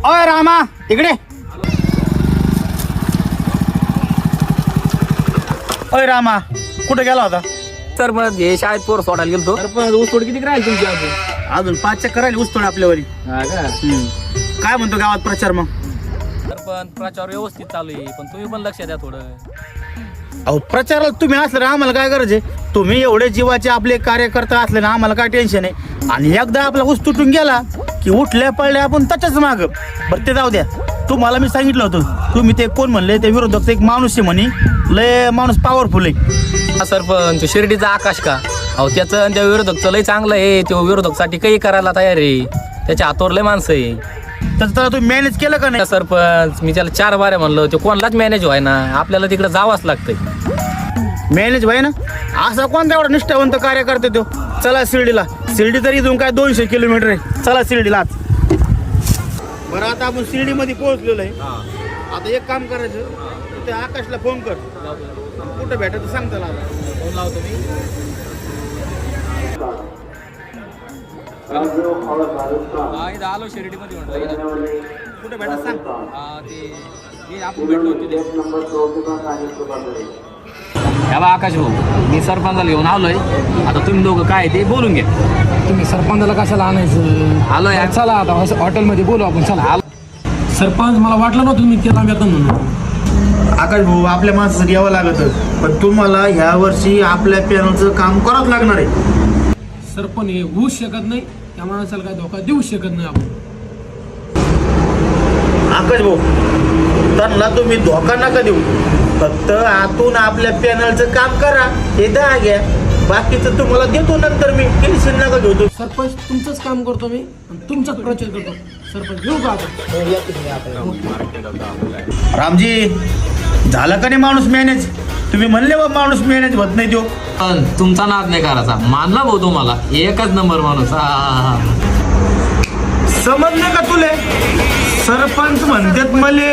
ओय रामा इकडे. ओय रामा कुठे गेला होता? सर मग हे शाळेत पोर सोडायला गेलतो. ऊसतोड किती राहील तुमची अजून 5 करायला उसतोड आपल्यावरी. काय म्हणतो गावात प्रचार मग? सरपंच प्रचार व्यवस्थित चालू आहे, पण तुम्ही पण लक्ष द्या थोडं. अहो प्रचाराला तुम्ही असले ना आम्हाला काय गरज आहे? तुम्ही एवढे जीवाचे आपले कार्यकर्ता असले ना आम्हाला काय टेन्शन आहे. आणि एकदा आपला ऊस तुटून गेला की उठल्या पडल्या आपण त्याच्याच माग. बरं ते जाऊ द्या. तुम्हाला मी सांगितलं होतं, तुम्ही ते कोण म्हणले ते विरोधकचा एक माणूस आहे म्हणे, लय माणूस पॉवरफुल आहे. हा सरपंच शिर्डीचा आकाश का? अहो त्याचं आणि त्या विरोधकचं लय चांगलं आहे. तो विरोधकसाठी काही करायला तयार आहे. त्याच्या हातावर लय माणसं आहे. तर तुम्ही मॅनेज केलं का नाही? सरपंच मी त्याला 4 बारे म्हणलं, ते कोणालाच मॅनेज व्हाय ना. आपल्याला तिकडे जावंच लागतंय. मॅनेज व्हाय ना. असा कोणता एवढा निष्ठावंत कार्यकर्ता तो? चला शिर्डीला. शिर्डी तरी इथून काय 200 किलोमीटर आहे. चला शिर्डीलाच. बरं आता आपण शिर्डीमध्ये पोहोचलेलो आहे. आता एक काम करायचं, ते आकाशला फोन कर. कुठं भेटायचं सांग त्याला. फोन लावतो मी. आलो शिर्डीमध्ये म्हटलं. कुठं भेटायचं सांग. ते आपण भेटलो तिथे. ह्याला आकाश भाऊ, मी सरपंचाला घेऊन आलोय. आता तुम्ही दोघं काय ते बोलून घ्या. तुम्ही सरपंचाला कशाला आणायचं? आलोय. चला आता हॉटेलमध्ये बोलू आपण. चला. सरपंच मला वाटलं नव्हतं तुम्ही इतक्या लांब येतो म्हणून. आकाश भाऊ आपल्या माणसासाठी यावं लागतं, पण तुम्हाला ह्या वर्षी आपल्या पॅनलचं काम करावंच लागणार आहे. सरपंच हे होऊच शकत नाही. त्या माणसाला काय धोका देऊ शकत नाही आपण. आकाश भाऊ त्यांना तुम्ही धोका नका देऊ. फक्त आतून आपल्या पॅनलचं काम करा. हे 10 घ्या, बाकीचं तुम्हाला देतो नंतर. मी टेन्शन नका घेऊ. सरपंच तुमचंच काम करतो मी आणि तुमचाच प्रचार करतो. सरपंच घेऊ का आपण? रामजी झालं का नाही माणूस मॅनेज? तुम्ही म्हणले बा माणूस मॅनेज होत नाही तो. तुमचा नाद नाही करायचा. मानला भाऊ तुम्हाला एकच नंबर माणूस. समजलं का तुले? सरपंच म्हणतात मले.